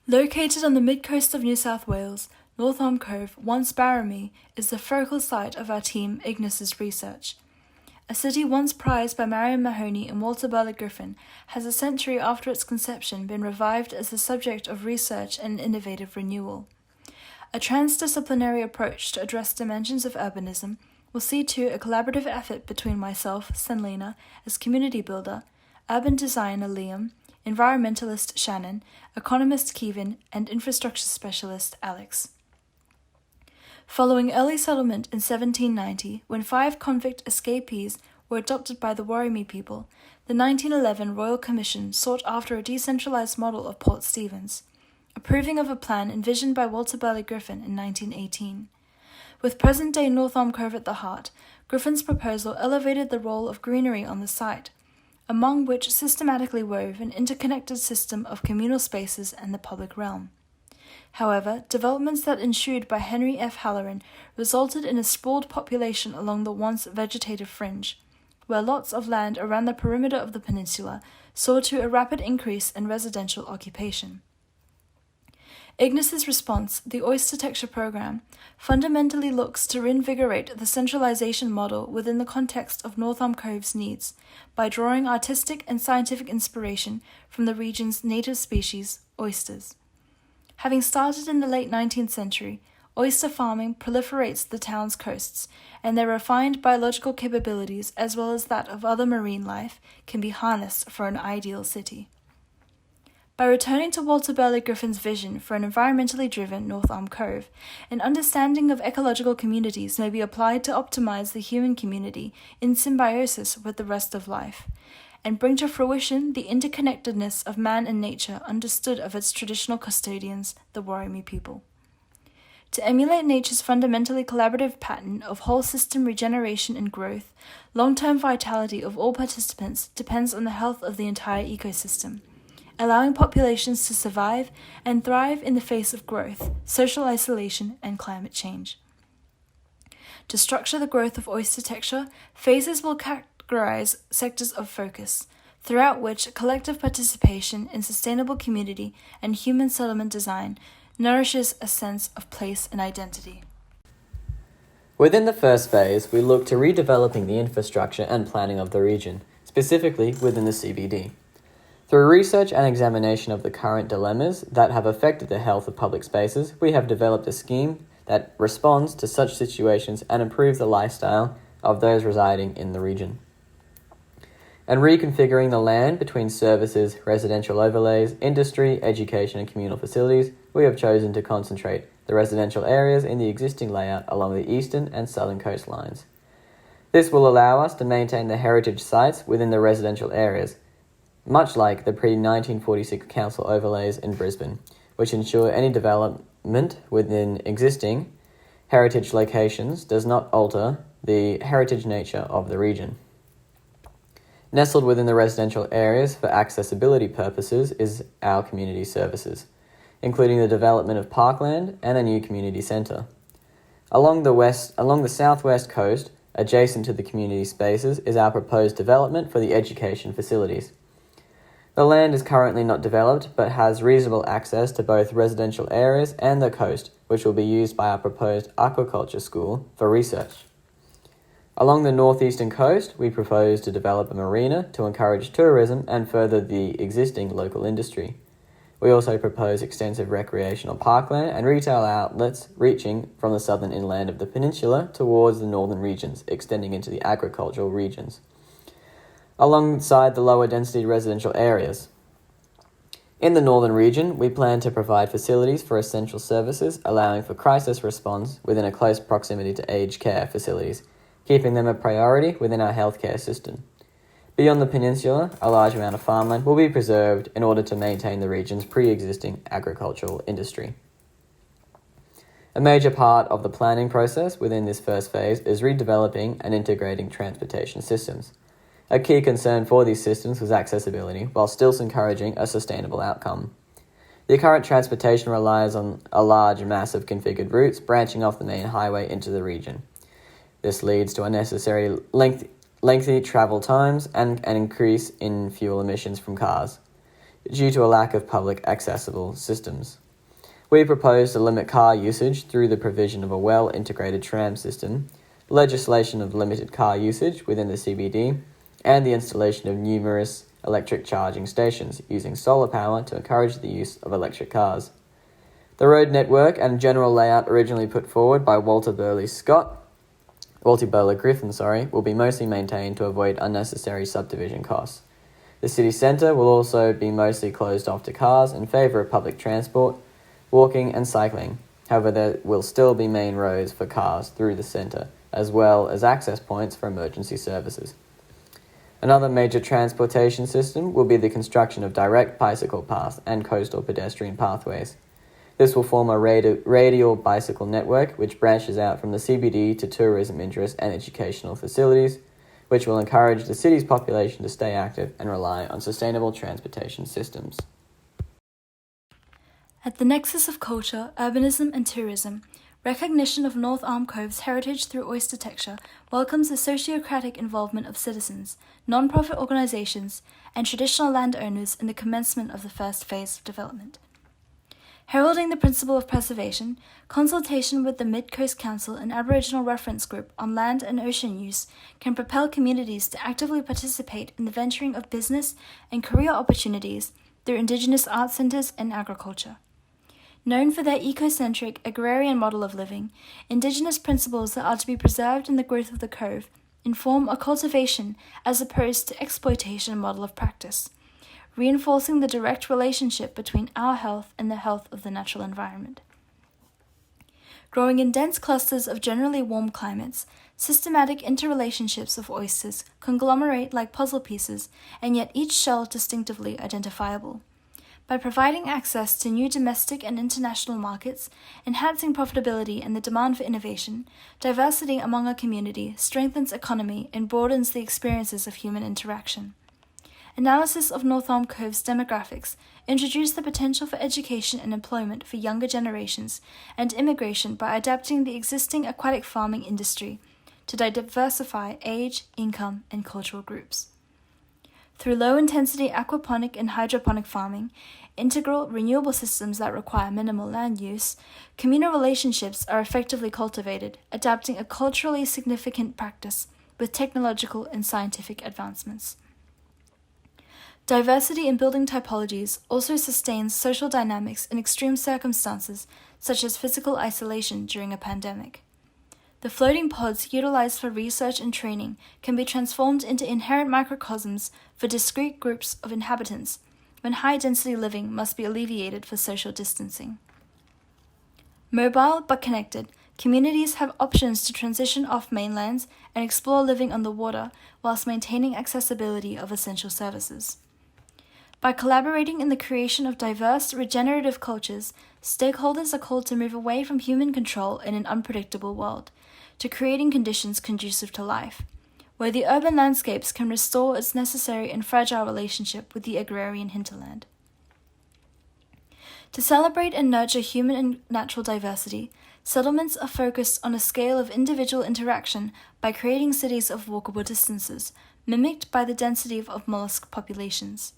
Located on the mid-coast of New South Wales, North Arm Cove, once Barramie, is the focal site of our team IGNIS's research. A city once prized by Marion Mahoney and Walter Burley Griffin has a century after its conception been revived as the subject of research and innovative renewal. A transdisciplinary approach to address dimensions of urbanism will see to a collaborative effort between myself, Senlina, as community builder, urban designer Liam, environmentalist Sionnan, economist Keven, and infrastructure specialist Alex. Following early settlement in 1790, when 5 convict escapees were adopted by the Worimi people, the 1911 Royal Commission sought after a decentralised model of Port Stephens, approving of a plan envisioned by Walter Burley Griffin in 1918. With present-day North Arm Cove at the heart, Griffin's proposal elevated the role of greenery on the site, among which systematically wove an interconnected system of communal spaces and the public realm. However, developments that ensued by Henry F. Halloran resulted in a sprawled population along the once vegetative fringe, where lots of land around the perimeter of the peninsula saw to a rapid increase in residential occupation. IGNIS's response, the Oyster-Tecture Program, fundamentally looks to reinvigorate the centralisation model within the context of North Arm Cove's needs by drawing artistic and scientific inspiration from the region's native species, oysters. Having started in the late 19th century, oyster farming proliferates the town's coasts, and their refined biological capabilities, as well as that of other marine life, can be harnessed for an ideal city. By returning to Walter Burley Griffin's vision for an environmentally driven North Arm Cove, an understanding of ecological communities may be applied to optimize the human community in symbiosis with the rest of life, and bring to fruition the interconnectedness of man and nature understood of its traditional custodians, the Worimi people. To emulate nature's fundamentally collaborative pattern of whole system regeneration and growth, long-term vitality of all participants depends on the health of the entire ecosystem, allowing populations to survive and thrive in the face of growth, social isolation, and climate change. To structure the growth of Oyster-Tecture, phases will categorize sectors of focus, throughout which collective participation in sustainable community and human settlement design nourishes a sense of place and identity. Within the first phase, we look to redeveloping the infrastructure and planning of the region, specifically within the CBD. Through research and examination of the current dilemmas that have affected the health of public spaces, we have developed a scheme that responds to such situations and improves the lifestyle of those residing in the region. And reconfiguring the land between services, residential overlays, industry, education and communal facilities, we have chosen to concentrate the residential areas in the existing layout along the eastern and southern coastlines. This will allow us to maintain the heritage sites within the residential areas, much like the pre-1946 council overlays in Brisbane, which ensure any development within existing heritage locations does not alter the heritage nature of the region. Nestled within the residential areas for accessibility purposes is our community services, including the development of parkland and a new community centre. Along the southwest coast, adjacent to the community spaces, is our proposed development for the education facilities. The land is currently not developed, but has reasonable access to both residential areas and the coast, which will be used by our proposed aquaculture school for research. Along the northeastern coast, we propose to develop a marina to encourage tourism and further the existing local industry. We also propose extensive recreational parkland and retail outlets reaching from the southern inland of the peninsula towards the northern regions, extending into the agricultural regions, alongside the lower density residential areas. In the northern region, we plan to provide facilities for essential services, allowing for crisis response within a close proximity to aged care facilities, keeping them a priority within our healthcare system. Beyond the peninsula, a large amount of farmland will be preserved in order to maintain the region's pre-existing agricultural industry. A major part of the planning process within this first phase is redeveloping and integrating transportation systems. A key concern for these systems was accessibility, while still encouraging a sustainable outcome. The current transportation relies on a large mass of configured routes branching off the main highway into the region. This leads to unnecessary lengthy travel times and an increase in fuel emissions from cars. due to a lack of public accessible systems. We propose to limit car usage through the provision of a well-integrated tram system, legislation of limited car usage within the CBD, and the installation of numerous electric charging stations using solar power to encourage the use of electric cars. The road network and general layout originally put forward by Walter Burley Griffin, will be mostly maintained to avoid unnecessary subdivision costs. The city centre will also be mostly closed off to cars in favour of public transport, walking and cycling. However, there will still be main roads for cars through the centre, as well as access points for emergency services. Another major transportation system will be the construction of direct bicycle paths and coastal pedestrian pathways. This will form a radial bicycle network which branches out from the CBD to tourism interests and educational facilities, which will encourage the city's population to stay active and rely on sustainable transportation systems. At the nexus of culture, urbanism and tourism, recognition of North Arm Cove's heritage through Oyster-Tecture welcomes the socio-cratic involvement of citizens, non-profit organisations, and traditional landowners in the commencement of the first phase of development. Heralding the principle of preservation, consultation with the Mid-Coast Council and Aboriginal Reference Group on land and ocean use can propel communities to actively participate in the venturing of business and career opportunities through Indigenous art centres and agriculture. Known for their ecocentric agrarian model of living, Indigenous principles that are to be preserved in the growth of the Cove inform a cultivation as opposed to exploitation model of practice, reinforcing the direct relationship between our health and the health of the natural environment. Growing in dense clusters of generally warm climates, systematic interrelationships of oysters conglomerate like puzzle pieces, and yet each shell distinctively identifiable. By providing access to new domestic and international markets, enhancing profitability and the demand for innovation, diversity among a community strengthens economy and broadens the experiences of human interaction. Analysis of North Arm Cove's demographics introduced the potential for education and employment for younger generations and immigration by adapting the existing aquatic farming industry to diversify age, income, and cultural groups. Through low-intensity aquaponic and hydroponic farming, integral renewable systems that require minimal land use, communal relationships are effectively cultivated, adapting a culturally significant practice with technological and scientific advancements. Diversity in building typologies also sustains social dynamics in extreme circumstances such as physical isolation during a pandemic. The floating pods utilized for research and training can be transformed into inherent microcosms for discrete groups of inhabitants when high-density living must be alleviated for social distancing. Mobile but connected, communities have options to transition off mainlands and explore living on the water whilst maintaining accessibility of essential services. By collaborating in the creation of diverse, regenerative cultures, stakeholders are called to move away from human control in an unpredictable world, to creating conditions conducive to life, where the urban landscapes can restore its necessary and fragile relationship with the agrarian hinterland. To celebrate and nurture human and natural diversity, settlements are focused on a scale of individual interaction by creating cities of walkable distances, mimicked by the density of mollusk populations.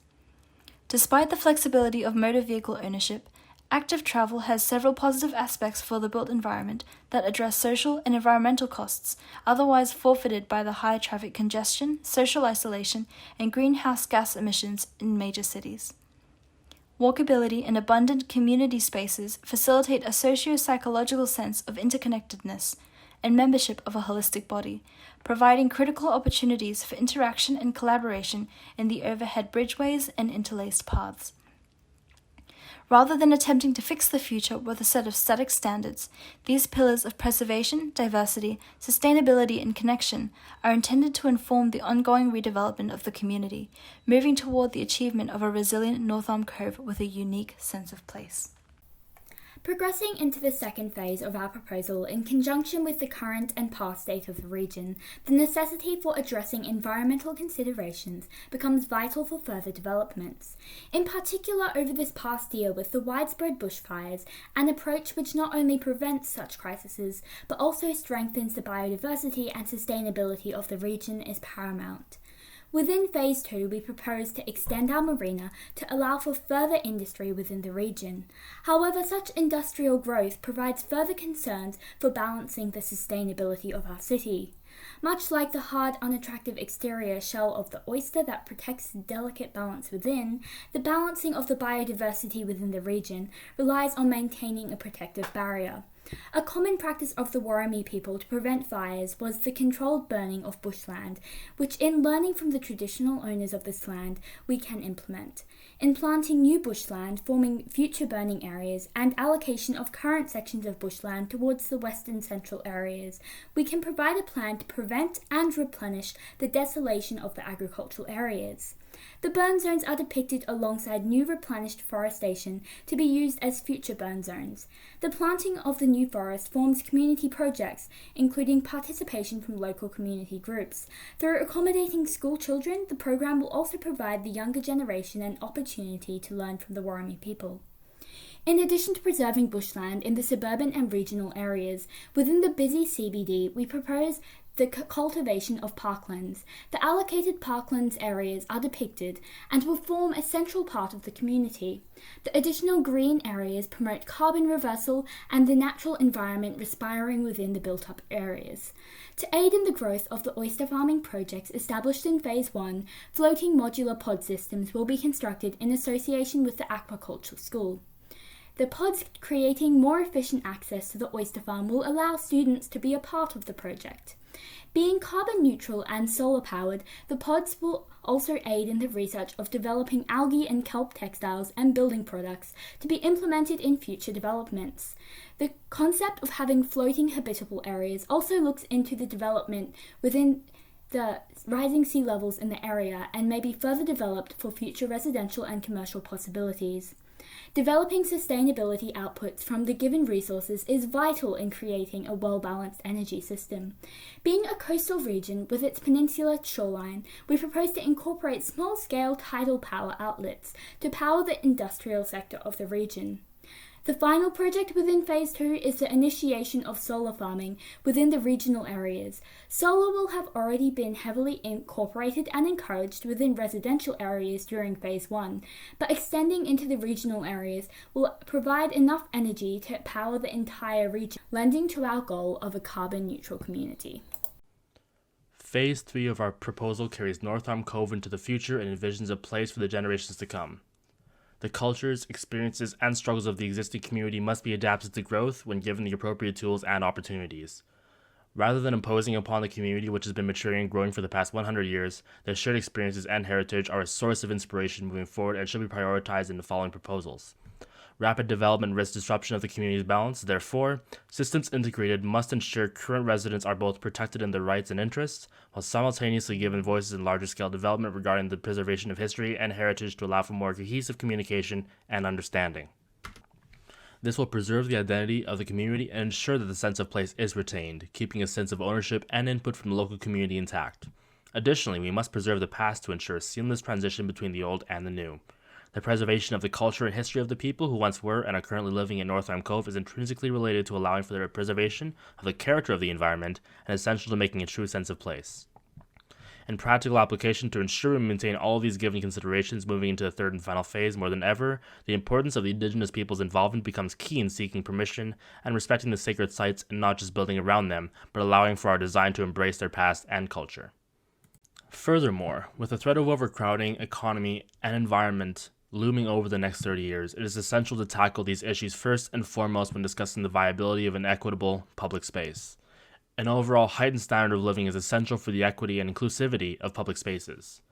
Despite the flexibility of motor vehicle ownership, active travel has several positive aspects for the built environment that address social and environmental costs otherwise forfeited by the high traffic congestion, social isolation, and greenhouse gas emissions in major cities. Walkability and abundant community spaces facilitate a socio-psychological sense of interconnectedness and membership of a holistic body, providing critical opportunities for interaction and collaboration in the overhead bridgeways and interlaced paths. Rather than attempting to fix the future with a set of static standards, these pillars of preservation, diversity, sustainability, and connection are intended to inform the ongoing redevelopment of the community, moving toward the achievement of a resilient North Arm Cove with a unique sense of place. Progressing into the second phase of our proposal in conjunction with the current and past state of the region, the necessity for addressing environmental considerations becomes vital for further developments. In particular over this past year with the widespread bushfires, an approach which not only prevents such crises but also strengthens the biodiversity and sustainability of the region is paramount. Within Phase 2, we propose to extend our marina to allow for further industry within the region. However, such industrial growth provides further concerns for balancing the sustainability of our city. Much like the hard, unattractive exterior shell of the oyster that protects the delicate balance within, the balancing of the biodiversity within the region relies on maintaining a protective barrier. A common practice of the Worimi people to prevent fires was the controlled burning of bushland, which in learning from the traditional owners of this land, we can implement. In planting new bushland, forming future burning areas, and allocation of current sections of bushland towards the western central areas, we can provide a plan to prevent and replenish the desolation of the agricultural areas. The burn zones are depicted alongside new replenished forestation to be used as future burn zones. The planting of the new forest forms community projects, including participation from local community groups. Through accommodating school children, the program will also provide the younger generation an opportunity to learn from the Worimi people. In addition to preserving bushland in the suburban and regional areas, within the busy CBD, we propose the cultivation of parklands. The allocated parklands areas are depicted and will form a central part of the community. The additional green areas promote carbon reversal and the natural environment respiring within the built-up areas. To aid in the growth of the oyster farming projects established in Phase 1, floating modular pod systems will be constructed in association with the aquaculture school. The pods creating more efficient access to the oyster farm will allow students to be a part of the project. Being carbon neutral and solar powered, the pods will also aid in the research of developing algae and kelp textiles and building products to be implemented in future developments. The concept of having floating habitable areas also looks into the development within the rising sea levels in the area and may be further developed for future residential and commercial possibilities. Developing sustainability outputs from the given resources is vital in creating a well-balanced energy system. Being a coastal region with its peninsular shoreline, we propose to incorporate small-scale tidal power outlets to power the industrial sector of the region. The final project within Phase 2 is the initiation of solar farming within the regional areas. Solar will have already been heavily incorporated and encouraged within residential areas during Phase 1, but extending into the regional areas will provide enough energy to power the entire region, lending to our goal of a carbon-neutral community. Phase 3 of our proposal carries North Arm Cove into the future and envisions a place for the generations to come. The cultures, experiences, and struggles of the existing community must be adapted to growth when given the appropriate tools and opportunities. Rather than imposing upon the community which has been maturing and growing for the past 100 years, their shared experiences and heritage are a source of inspiration moving forward and should be prioritized in the following proposals. Rapid development risks disruption of the community's balance. Therefore, systems integrated must ensure current residents are both protected in their rights and interests, while simultaneously given voices in larger scale development regarding the preservation of history and heritage to allow for more cohesive communication and understanding. This will preserve the identity of the community and ensure that the sense of place is retained, keeping a sense of ownership and input from the local community intact. Additionally, we must preserve the past to ensure a seamless transition between the old and the new. The preservation of the culture and history of the people who once were and are currently living in North Arm Cove is intrinsically related to allowing for the preservation of the character of the environment and essential to making a true sense of place. In practical application, to ensure we maintain all of these given considerations moving into the third and final phase more than ever, the importance of the Indigenous people's involvement becomes key in seeking permission and respecting the sacred sites and not just building around them, but allowing for our design to embrace their past and culture. Furthermore, with the threat of overcrowding, economy, and environment looming over the next 30 years, it is essential to tackle these issues first and foremost when discussing the viability of an equitable public space. An overall heightened standard of living is essential for the equity and inclusivity of public spaces.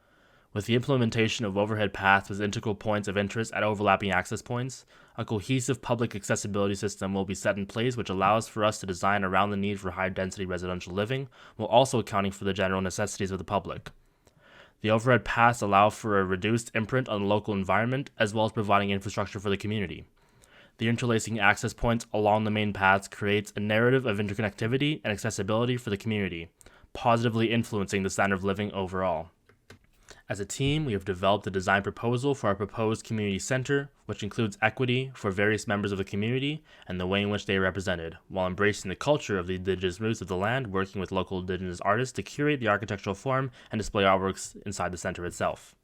With the implementation of overhead paths as integral points of interest at overlapping access points, a cohesive public accessibility system will be set in place which allows for us to design around the need for high-density residential living, while also accounting for the general necessities of the public. The overhead paths allow for a reduced imprint on the local environment, as well as providing infrastructure for the community. The interlacing access points along the main paths creates a narrative of interconnectivity and accessibility for the community, positively influencing the standard of living overall. As a team, we have developed a design proposal for our proposed community center, which includes equity for various members of the community and the way in which they are represented, while embracing the culture of the indigenous roots of the land, working with local indigenous artists to curate the architectural form and display artworks inside the center itself.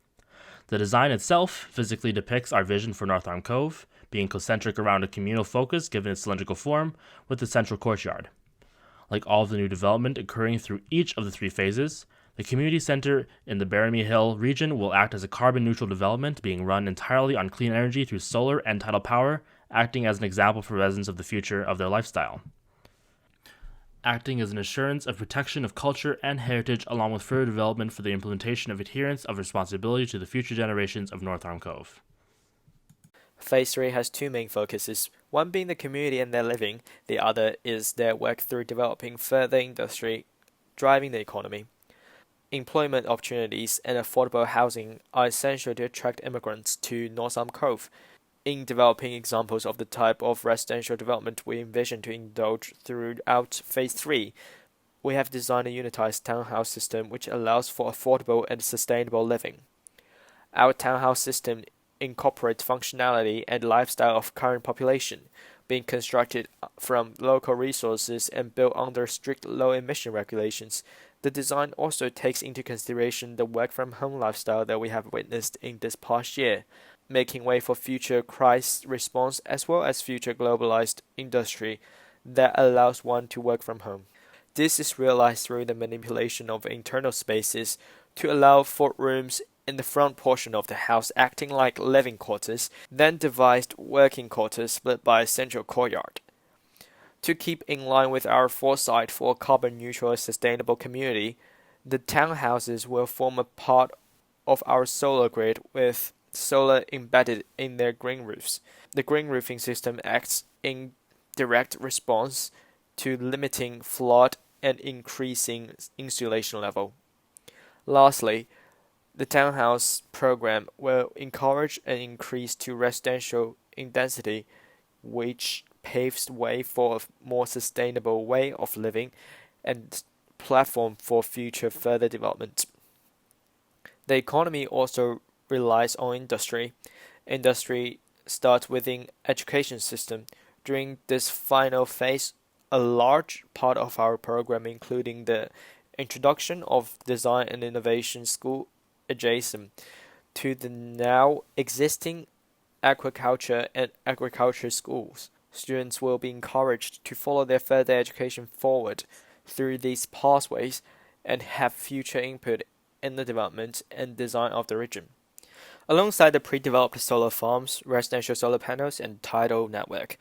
The design itself physically depicts our vision for North Arm Cove, being concentric around a communal focus given its cylindrical form, with the central courtyard. Like all of the new development occurring through each of the 3 phases, the community center in the Baramy Hill region will act as a carbon-neutral development being run entirely on clean energy through solar and tidal power, acting as an example for residents of the future of their lifestyle. Acting as an assurance of protection of culture and heritage along with further development for the implementation of adherence of responsibility to the future generations of North Arm Cove. Phase 3 has 2 main focuses, one being the community and their living, the other is their work through developing further industry, driving the economy. Employment opportunities and affordable housing are essential to attract immigrants to North Arm Cove. In developing examples of the type of residential development we envision to indulge throughout Phase 3, we have designed a unitized townhouse system which allows for affordable and sustainable living. Our townhouse system incorporates functionality and lifestyle of current population, being constructed from local resources and built under strict low-emission regulations. The design also takes into consideration the work-from-home lifestyle that we have witnessed in this past year, making way for future crisis response as well as future globalized industry that allows one to work from home. This is realized through the manipulation of internal spaces to allow for rooms in the front portion of the house acting like living quarters, then devised working quarters split by a central courtyard. To keep in line with our foresight for a carbon-neutral sustainable community, the townhouses will form a part of our solar grid with solar embedded in their green roofs. The green roofing system acts in direct response to limiting flood and increasing insulation level. Lastly, the townhouse program will encourage an increase to residential density, which paves the way for a more sustainable way of living and platform for future further development. The economy also relies on industry. Industry starts within education system. During this final phase, a large part of our program, including the introduction of design and innovation school adjacent to the now existing aquaculture and agriculture schools. Students will be encouraged to follow their further education forward through these pathways and have future input in the development and design of the region. Alongside the pre-developed solar farms, residential solar panels, and tidal network,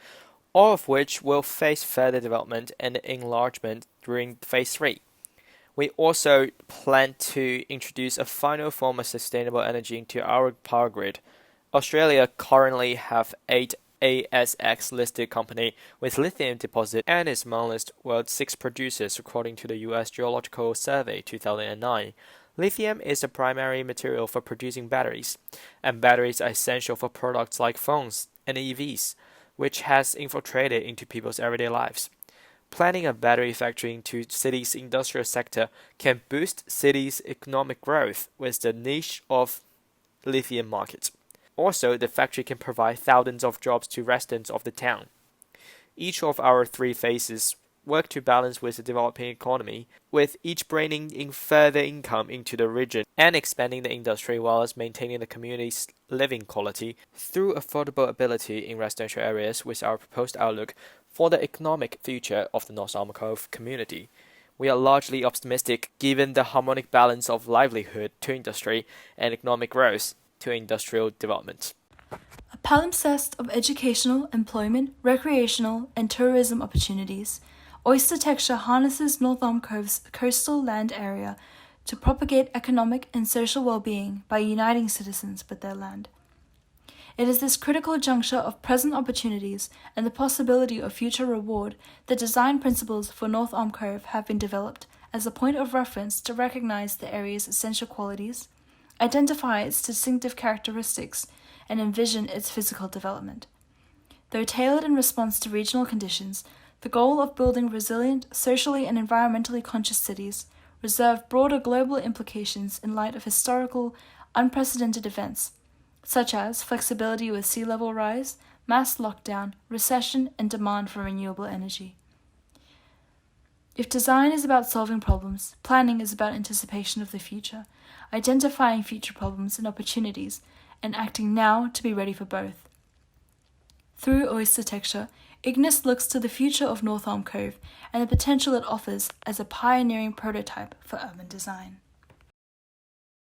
all of which will face further development and enlargement during Phase 3. We also plan to introduce a final form of sustainable energy into our power grid. Australia currently have 8 ASX-listed company with lithium deposit and is among the world's 6 producers according to the US Geological Survey 2009. Lithium is the primary material for producing batteries, and batteries are essential for products like phones and EVs, which has infiltrated into people's everyday lives. Planting a battery factory into cities' industrial sector can boost cities' economic growth with the niche of lithium market. Also, the factory can provide thousands of jobs to residents of the town. Each of our 3 phases work to balance with the developing economy, with each bringing in further income into the region and expanding the industry whilst maintaining the community's living quality through affordability in residential areas with our proposed outlook for the economic future of the North Arm Cove community. We are largely optimistic given the harmonic balance of livelihood to industry and economic growth to industrial development. A palimpsest of educational, employment, recreational, and tourism opportunities, Oyster-Tecture harnesses North Arm Cove's coastal land area to propagate economic and social well-being by uniting citizens with their land. It is this critical juncture of present opportunities and the possibility of future reward that design principles for North Arm Cove have been developed as a point of reference to recognize the area's essential qualities, identify its distinctive characteristics, and envision its physical development. Though tailored in response to regional conditions, the goal of building resilient, socially and environmentally conscious cities reserve broader global implications in light of historical, unprecedented events, such as flexibility with sea level rise, mass lockdown, recession, and demand for renewable energy. If design is about solving problems, planning is about anticipation of the future, identifying future problems and opportunities, and acting now to be ready for both. Through Oyster-Tecture, IGNIS looks to the future of North Arm Cove and the potential it offers as a pioneering prototype for urban design.